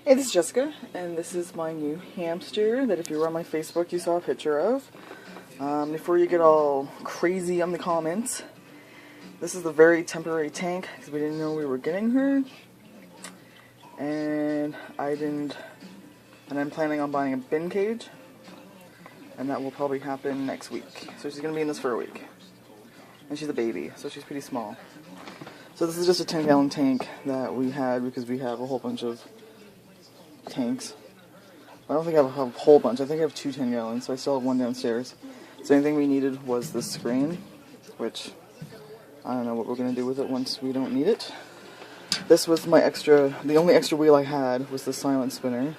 Hey, this is Jessica, and this is my new hamster that if you were on my Facebook you saw a picture of. Before you get all crazy on the comments, this is the very temporary tank because we didn't know we were getting her, and I'm planning on buying a bin cage, and that will probably happen next week. So she's going to be in this for a week, and she's a baby, so she's pretty small. So this is just a 10-gallon tank that we had because we have a whole bunch of tanks. I don't think I have a whole bunch. I think I have 2 10-gallons, so I still have one downstairs. So the only thing we needed was this screen, which I don't know what we're going to do with it once we don't need it. This was the only extra wheel I had was the silent spinner.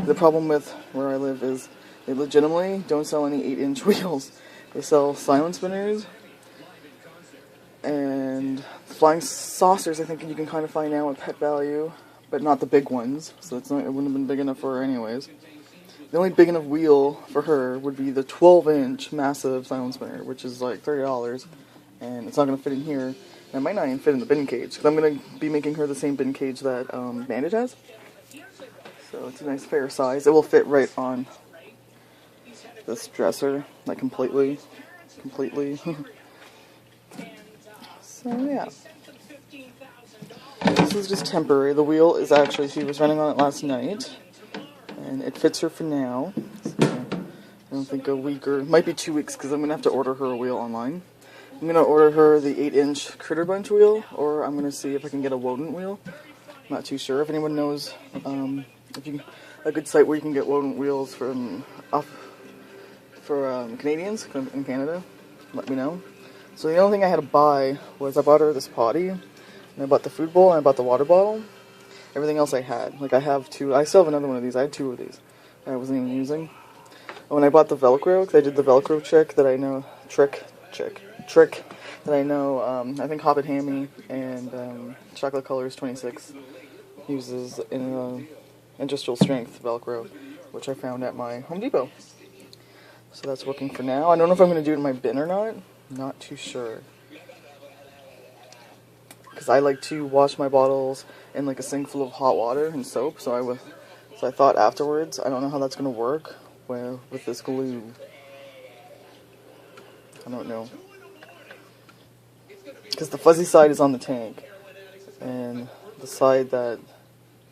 The problem with where I live is they legitimately don't sell any 8-inch wheels. They sell silent spinners and flying saucers. I think you can kind of find now at Pet Value, but not the big ones, so it wouldn't have been big enough for her anyways. The only big enough wheel for her would be the 12-inch massive silent spinner, which is like $30, and it's not going to fit in here, and it might not even fit in the bin cage, because I'm going to be making her the same bin cage that Bandage has. So it's a nice fair size. It will fit right on this dresser, like completely. So yeah. This is just temporary. The wheel is actually, she was running on it last night, and it fits her for now. So I don't think a week or, it might be 2 weeks, because I'm going to have to order her a wheel online. I'm going to order her the 8-inch Critter Bunch wheel, or I'm going to see if I can get a Wodent wheel. I'm not too sure. If anyone knows a good site where you can get Wodent wheels for Canadians in Canada, let me know. So the only thing I had to buy was I bought her this potty, and I bought the food bowl, and I bought the water bottle. Everything else I had. Like I still have another one of these. I had 2 of these that I wasn't even using. And when I bought the Velcro, because I did the Velcro trick that I know, trick that I know, I think Hobbit Hammy and Chocolate Colors 26 uses in industrial strength Velcro, which I found at my Home Depot. So that's working for now. I don't know if I'm going to do it in my bin or not. Not too sure. Because I like to wash my bottles in like a sink full of hot water and soap, so I thought afterwards, I don't know how that's going to work with this glue. I don't know. Because the fuzzy side is on the tank, and the side that,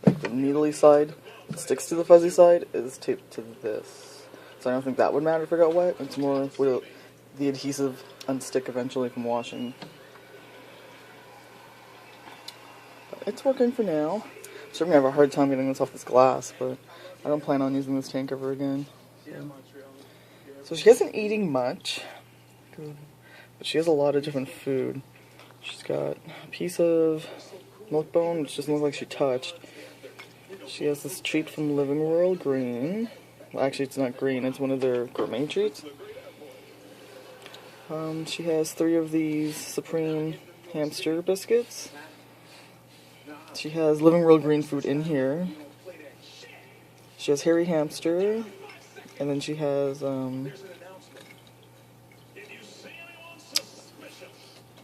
like the needly side that sticks to the fuzzy side is taped to this. So I don't think that would matter if it got wet. It's more, will the adhesive unstick eventually from washing. It's working for now. I'm sure I'm going to have a hard time getting this off this glass, but I don't plan on using this tank ever again. So she isn't eating much, but she has a lot of different food. She's got a piece of milk bone, which doesn't look like she touched. She has this treat from Living World Green. Well, actually, it's not green, it's one of their gourmet treats. She has 3 of these Supreme hamster biscuits. She has Living World Green food in here. She has Hairy Hamster. And then she has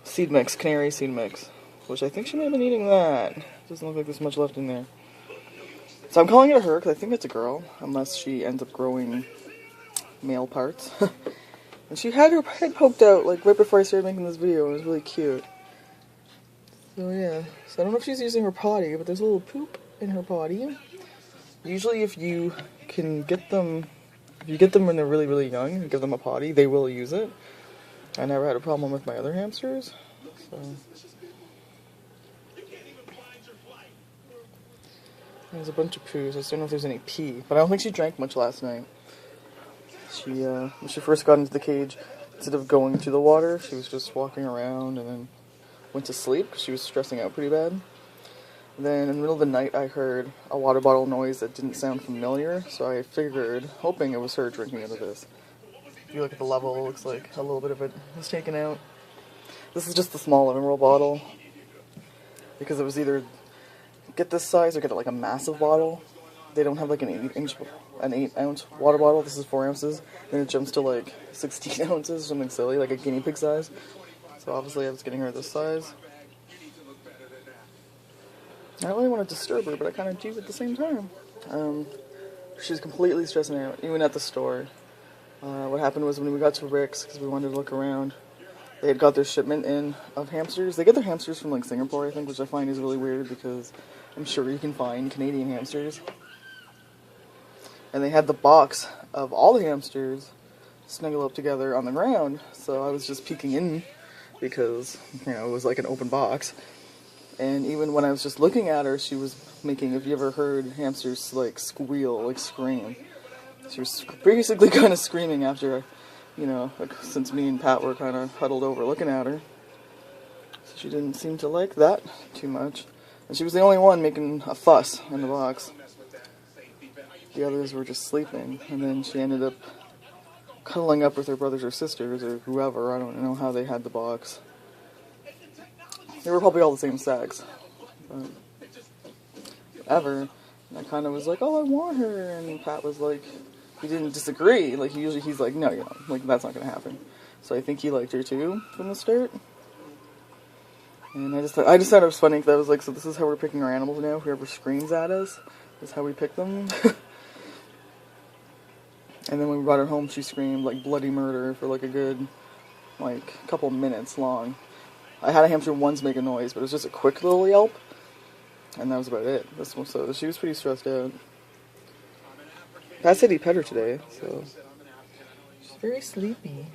seed mix, canary seed mix. Which I think she may have been eating that. Doesn't look like there's much left in there. So I'm calling it a her because I think it's a girl. Unless she ends up growing male parts. And she had her head poked out like right before I started making this video. It was really cute. So yeah, so I don't know if she's using her potty, but there's a little poop in her potty. Usually if you get them when they're really, really young and give them a potty, they will use it. I never had a problem with my other hamsters, so. There's a bunch of poos. I just don't know if there's any pee, but I don't think she drank much last night. When she first got into the cage, instead of going to the water, she was just walking around and then went to sleep because she was stressing out pretty bad. Then in the middle of the night I heard a water bottle noise that didn't sound familiar, so I figured, hoping it was her drinking out of this. If you look at the level, it looks like a little bit of it was taken out. This is just the small Living World bottle, because it was either get this size or get like a massive bottle. They don't have like an 8-ounce water bottle. This is 4 ounces. Then it jumps to like 16 ounces, something silly, like a guinea pig size. So obviously I was getting her this size. I don't really want to disturb her, but I kind of do at the same time. She's completely stressing out, even at the store. What happened was when we got to Rick's, because we wanted to look around, they had got their shipment in of hamsters. They get their hamsters from like Singapore, I think, which I find is really weird because I'm sure you can find Canadian hamsters. And they had the box of all the hamsters snuggled up together on the ground, so I was just peeking in because, you know, it was like an open box. And even when I was just looking at her, she was making, if you ever heard hamsters like squeal, like scream, she was basically kind of screaming after, you know, since me and Pat were kind of huddled over looking at her. So she didn't seem to like that too much. And she was the only one making a fuss in the box. The others were just sleeping. And then she ended up cuddling up with her brothers or sisters or whoever. I don't know how they had the box. They were probably all the same sex. But whatever. And I kind of was like, oh, I want her. And Pat was like, he didn't disagree. Like, he's like, no, you don't. Like, that's not going to happen. So I think he liked her too from the start. And I just thought it was funny because I was like, so this is how we're picking our animals now? Whoever screams at us is how we pick them? And then when we brought her home, she screamed like bloody murder for like a good, like, couple minutes long. I had a hamster once make a noise, but it was just a quick little yelp. And that was about it. So she was pretty stressed out. Pat said he pet her today, so she's very sleepy.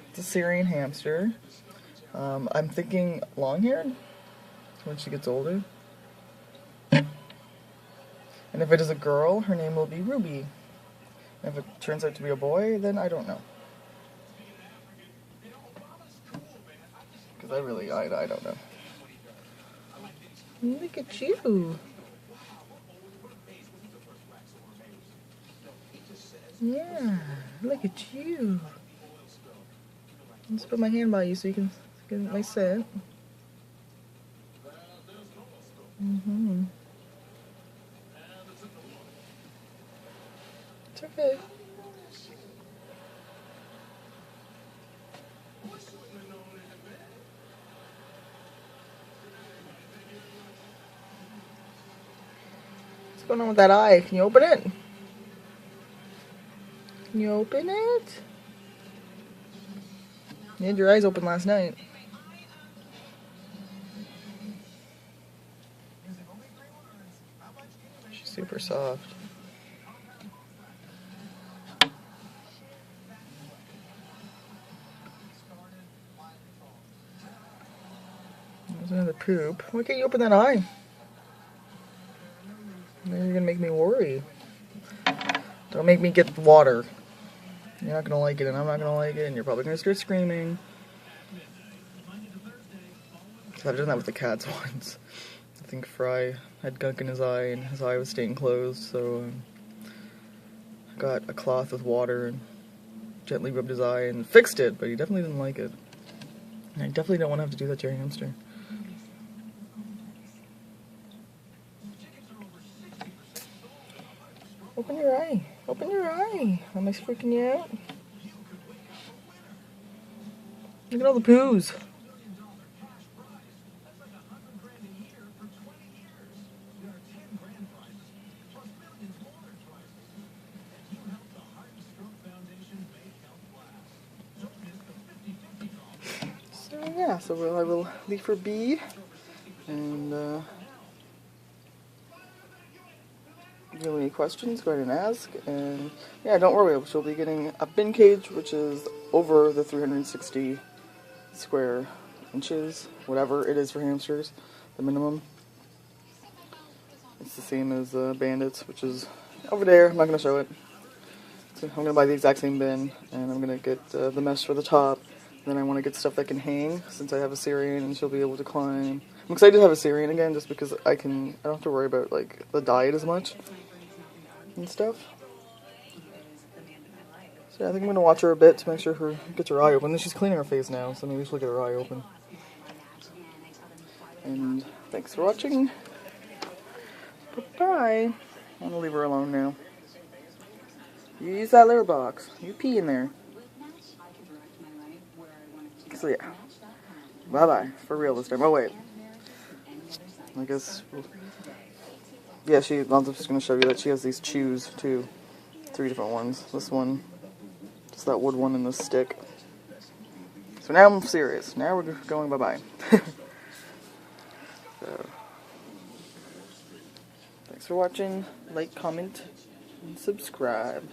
It's a Syrian hamster. I'm thinking long-haired when she gets older. And if it is a girl, her name will be Ruby. And if it turns out to be a boy, then I don't know. Because I don't know. Look at you. Yeah, look at you. Let's put my hand by you so you can get a nice scent. Mm-hmm. It's okay. What's going on with that eye? Can you open it? Can you open it? You had your eyes open last night. She's super soft. There's another poop. Why can't you open that eye? Now you're gonna make me worry. Don't make me get water. You're not gonna like it, and I'm not gonna like it, and you're probably gonna start screaming. I've done that with the cats once. I think Fry had gunk in his eye, and his eye was staying closed, so I got a cloth with water and gently rubbed his eye and fixed it, but he definitely didn't like it. And I definitely don't want to have to do that to your hamster. Open your eye. Open your eye. Am I freaking you out? Look at all the poos. So yeah, so I will leave for B, and if you have any questions, go ahead and ask. And yeah, don't worry, she'll be getting a bin cage, which is over the 360 square inches, whatever it is for hamsters, the minimum. It's the same as Bandits, which is over there. I'm not going to show it. So I'm going to buy the exact same bin, and I'm going to get the mesh for the top. Then I want to get stuff that can hang, since I have a Syrian and she'll be able to climb. I'm excited to have a Syrian again, just because I don't have to worry about like the diet as much and stuff. So yeah, I think I'm gonna watch her a bit to make sure her gets her eye open. And she's cleaning her face now, so maybe she'll get her eye open. And thanks for watching. Bye-bye. I'm gonna leave her alone now. You use that litter box. You pee in there. So yeah. Bye-bye. For real this time. Oh wait. I guess. Yeah, I'm just gonna show you that she has these chews too. 3 different ones. This one, just that wood one, and this stick. So now I'm serious. Now we're going bye-bye. So, thanks for watching. Like, comment, and subscribe.